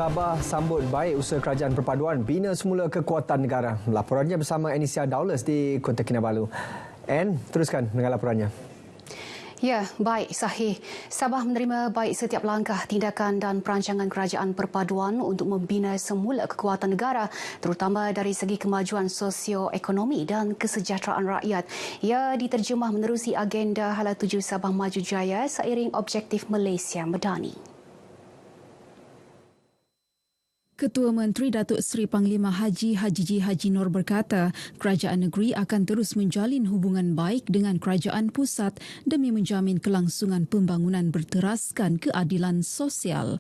Sabah sambut baik usaha kerajaan perpaduan bina semula kekuatan negara. Laporannya bersama Anisia Daules di Kota Kinabalu. Anne, teruskan dengan laporannya. Ya, baik, sahih. Sabah menerima baik setiap langkah, tindakan dan perancangan kerajaan perpaduan untuk membina semula kekuatan negara, terutama dari segi kemajuan sosioekonomi dan kesejahteraan rakyat. Ia diterjemah menerusi agenda Hala Tuju Sabah Maju Jaya seiring objektif Malaysia Madani. Ketua Menteri Datuk Seri Panglima Haji Haji Nur berkata, kerajaan negeri akan terus menjalin hubungan baik dengan kerajaan pusat demi menjamin kelangsungan pembangunan berteraskan keadilan sosial.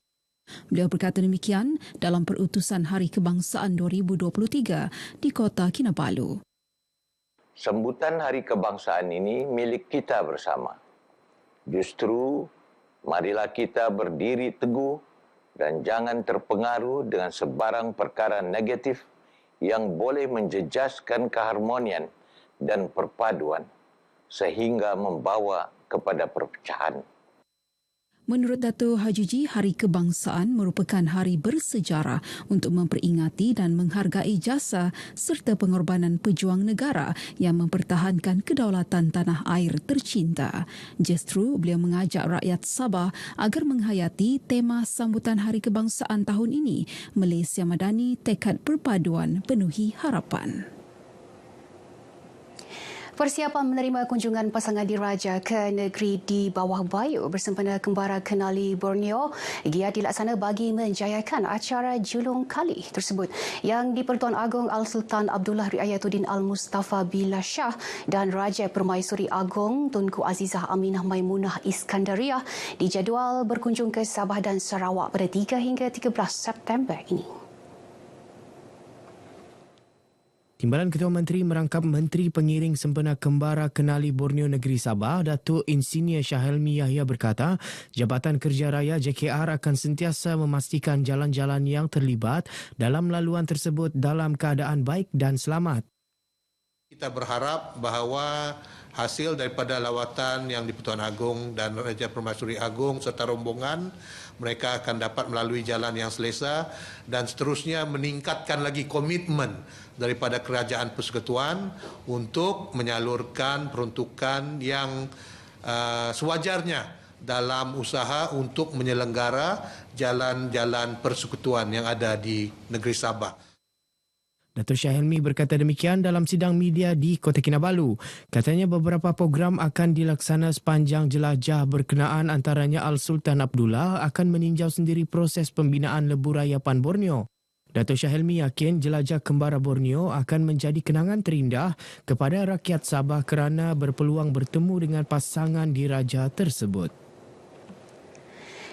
Beliau berkata demikian dalam perutusan Hari Kebangsaan 2023 di Kota Kinabalu. Sambutan Hari Kebangsaan ini milik kita bersama. Justru, marilah kita berdiri teguh dan jangan terpengaruh dengan sebarang perkara negatif yang boleh menjejaskan keharmonian dan perpaduan sehingga membawa kepada perpecahan. Menurut Datuk Haji, Hari Kebangsaan merupakan hari bersejarah untuk memperingati dan menghargai jasa serta pengorbanan pejuang negara yang mempertahankan kedaulatan tanah air tercinta. Justru, beliau mengajak rakyat Sabah agar menghayati tema sambutan Hari Kebangsaan tahun ini, Malaysia Madani, tekad perpaduan penuhi harapan. Persiapan menerima kunjungan pasangan diraja ke negeri di bawah bayu bersempena kembara Kenali Borneo giat dilaksana bagi menjayakan acara julung kali tersebut yang di-Pertuan Agong Al-Sultan Abdullah Riayatuddin Al-Mustafa Billah Shah dan Raja Permaisuri Agong Tunku Azizah Aminah Maimunah Iskandariah dijadual berkunjung ke Sabah dan Sarawak pada 3 hingga 13 September ini. Timbalan Ketua Menteri merangkap Menteri Pengiring Sempena Kembara Kenali Borneo Negeri Sabah, Datuk Insinyur Syahelmi Yahya berkata, Jabatan Kerja Raya JKR akan sentiasa memastikan jalan-jalan yang terlibat dalam laluan tersebut dalam keadaan baik dan selamat. Kita berharap bahawa hasil daripada lawatan yang di-Pertuan Agong dan Raja Permaisuri Agong serta rombongan, mereka akan dapat melalui jalan yang selesa dan seterusnya meningkatkan lagi komitmen daripada Kerajaan Persekutuan untuk menyalurkan peruntukan yang sewajarnya dalam usaha untuk menyelenggara jalan-jalan persekutuan yang ada di negeri Sabah. Datuk Syahelmi berkata demikian dalam sidang media di Kota Kinabalu. Katanya beberapa program akan dilaksana sepanjang jelajah berkenaan, antaranya Al-Sultan Abdullah akan meninjau sendiri proses pembinaan lebuh rayapan Borneo. Datuk Syahelmi yakin jelajah kembara Borneo akan menjadi kenangan terindah kepada rakyat Sabah kerana berpeluang bertemu dengan pasangan diraja tersebut.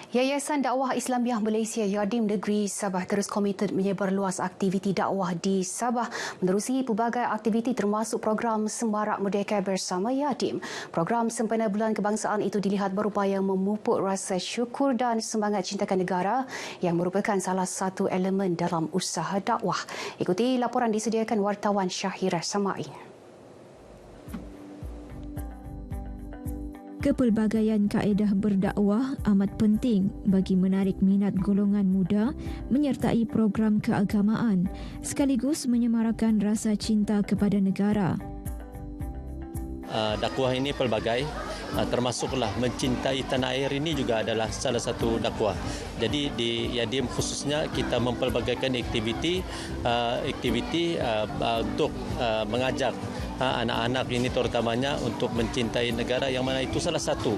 Yayasan Dakwah Islamiah Malaysia Yadim Negeri Sabah terus komited menyebarluas aktiviti dakwah di Sabah menerusi pelbagai aktiviti termasuk program Semarak Merdeka Bersama Yadim. Program sempena Bulan Kebangsaan itu dilihat berupaya memupuk rasa syukur dan semangat cintakan negara yang merupakan salah satu elemen dalam usaha dakwah. Ikuti laporan disediakan wartawan Syahira Samai. Kepelbagaian kaedah berdakwah amat penting bagi menarik minat golongan muda menyertai program keagamaan sekaligus menyemarakan rasa cinta kepada negara. Dakwah ini pelbagai, termasuklah mencintai tanah air ini juga adalah salah satu dakwah. Jadi di Yadim khususnya kita mempelbagaikan aktiviti untuk mengajak anak-anak ini terutamanya untuk mencintai negara, yang mana itu salah satu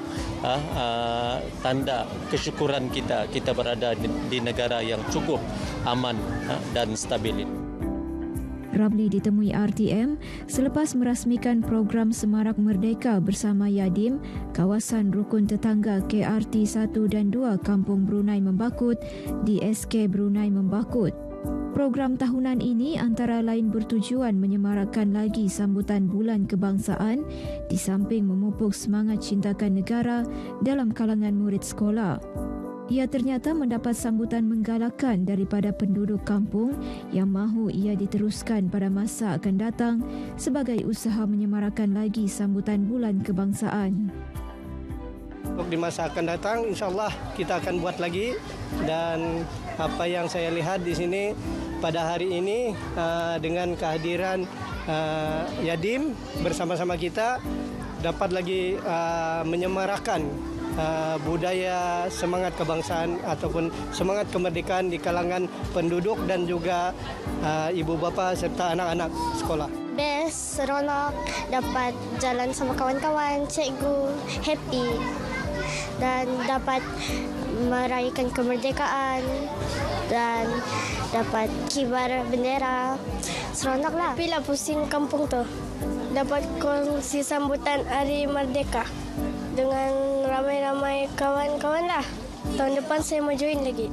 tanda kesyukuran kita berada di negara yang cukup aman dan stabil ini. Ramli ditemui RTM selepas merasmikan program Semarak Merdeka Bersama Yadim kawasan rukun tetangga KRT 1 dan 2 Kampung Brunei Membakut di SK Brunei Membakut. Program tahunan ini antara lain bertujuan menyemarakkan lagi sambutan Bulan Kebangsaan di samping memupuk semangat cintakan negara dalam kalangan murid sekolah. Ia ternyata mendapat sambutan menggalakkan daripada penduduk kampung yang mahu ia diteruskan pada masa akan datang sebagai usaha menyemarakan lagi sambutan Bulan Kebangsaan. untuk di masa akan datang, insyaAllah kita akan buat lagi. Dan apa yang saya lihat di sini pada hari ini dengan kehadiran Yadim bersama-sama kita dapat lagi menyemarakan budaya semangat kebangsaan ataupun semangat kemerdekaan di kalangan penduduk dan juga ibu bapa serta anak-anak sekolah. Best, seronok, dapat jalan sama kawan-kawan, cikgu, happy dan dapat meraihkan kemerdekaan dan dapat kibar bendera. Seronoklah. Bila pusing kampung tu. Dapat kongsi sambutan Hari Merdeka dengan ramai-ramai kawan-kawan lah. Tahun depan saya mau join lagi.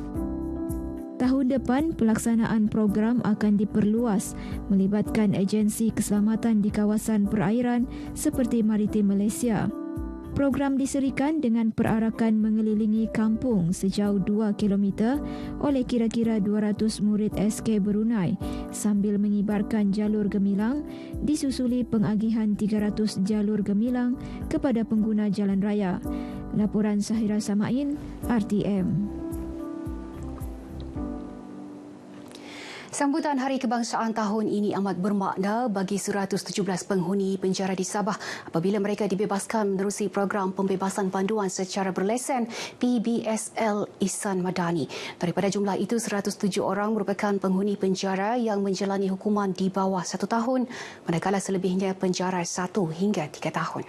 Tahun depan, pelaksanaan program akan diperluas melibatkan agensi keselamatan di kawasan perairan seperti Maritim Malaysia. Program diserikan dengan perarakan mengelilingi kampung sejauh 2 km oleh kira-kira 200 murid SK Brunei sambil mengibarkan jalur gemilang, disusuli pengagihan 300 jalur gemilang kepada pengguna jalan raya. Laporan Sahira Samain, RTM. Sambutan Hari Kebangsaan tahun ini amat bermakna bagi 117 penghuni penjara di Sabah apabila mereka dibebaskan menerusi program pembebasan panduan secara berlesen PBSL Ihsan Madani. Daripada jumlah itu, 107 orang merupakan penghuni penjara yang menjalani hukuman di bawah 1 tahun, manakala selebihnya penjara 1 hingga 3 tahun.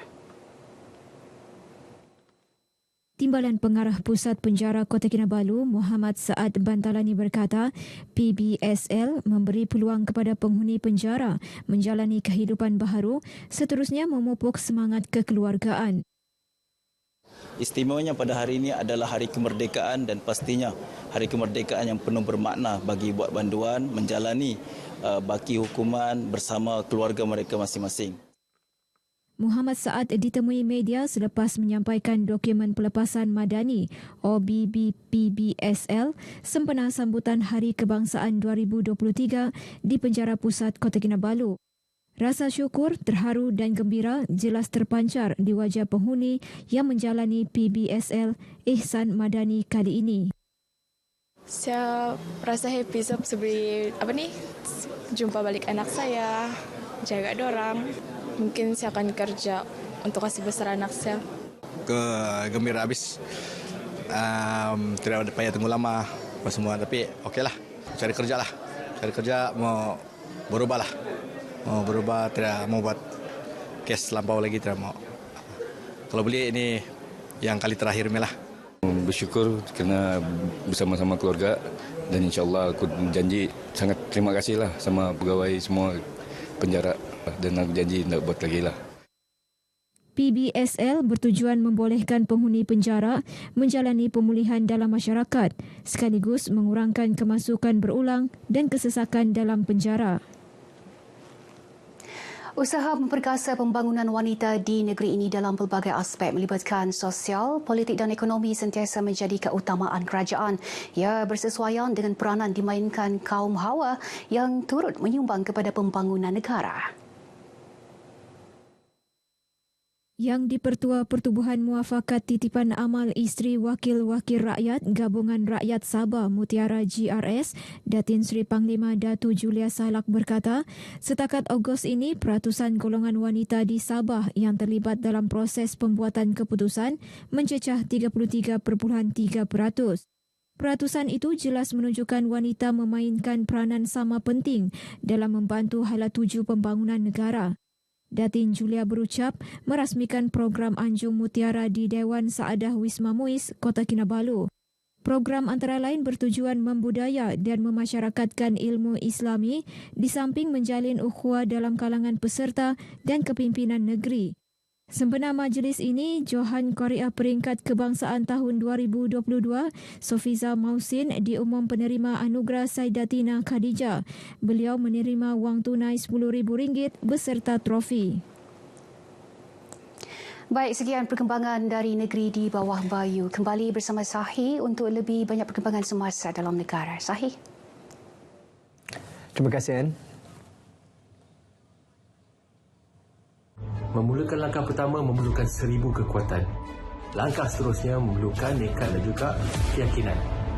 Timbalan Pengarah Pusat Penjara Kota Kinabalu, Muhammad Saad Bantalani berkata, PBSL memberi peluang kepada penghuni penjara menjalani kehidupan baharu, seterusnya memupuk semangat kekeluargaan. Istimewanya pada hari ini adalah hari kemerdekaan dan pastinya hari kemerdekaan yang penuh bermakna bagi buat banduan menjalani baki hukuman bersama keluarga mereka masing-masing. Muhammad Saad ditemui media selepas menyampaikan dokumen pelepasan madani OBB PBSL sempena sambutan Hari Kebangsaan 2023 di Penjara Pusat Kota Kinabalu. Rasa syukur, terharu dan gembira jelas terpancar di wajah penghuni yang menjalani PBSL Ihsan Madani kali ini. Saya rasa happy sebab jumpa balik anak saya, jaga dorang. Mungkin saya akan kerja untuk kasih besar anak saya. Gembira habis. Tidak ada payah tunggu lama apa semua, tapi okeylah. Cari kerja mau berubah lah. Mau berubah, tidak mau buat kes lampau lagi, tidak mau. Kalau boleh ini yang kali terakhir lah. Bersyukur kerana bersama-sama keluarga dan insyaAllah aku janji sangat terima kasih lah sama pegawai semua penjara dan aku janji nak buat lagi lah. PBSL bertujuan membolehkan penghuni penjara menjalani pemulihan dalam masyarakat sekaligus mengurangkan kemasukan berulang dan kesesakan dalam penjara. Usaha memperkasa pembangunan wanita di negeri ini dalam pelbagai aspek melibatkan sosial, politik dan ekonomi sentiasa menjadi keutamaan kerajaan. Ia bersesuaian dengan peranan dimainkan kaum hawa yang turut menyumbang kepada pembangunan negara. Yang di-Pertua Pertubuhan Muafakat Titipan Amal Isteri Wakil-Wakil Rakyat Gabungan Rakyat Sabah Mutiara GRS, Datin Seri Panglima Datu Julia Salak berkata, setakat Ogos ini peratusan golongan wanita di Sabah yang terlibat dalam proses pembuatan keputusan mencecah 33.3%. Peratusan itu jelas menunjukkan wanita memainkan peranan sama penting dalam membantu hala tuju pembangunan negara. Datin Julia berucap merasmikan program Anjung Mutiara di Dewan Saadah Wisma Muiz, Kota Kinabalu. Program antara lain bertujuan membudaya dan memasyarakatkan ilmu Islami di samping menjalin ukhuwah dalam kalangan peserta dan kepimpinan negeri. Sempena majlis ini, Johan Korea Peringkat Kebangsaan tahun 2022, Sofiza Mausin diumum penerima Anugerah Saidatina Khadijah. Beliau menerima wang tunai RM10,000 beserta trofi. Baik, sekian perkembangan dari negeri di bawah bayu. Kembali bersama Sahi untuk lebih banyak perkembangan semasa dalam negara. Sahi. Terima kasih, Anne. Memulakan langkah pertama memerlukan 1000 kekuatan. Langkah seterusnya memerlukan nekat dan juga keyakinan.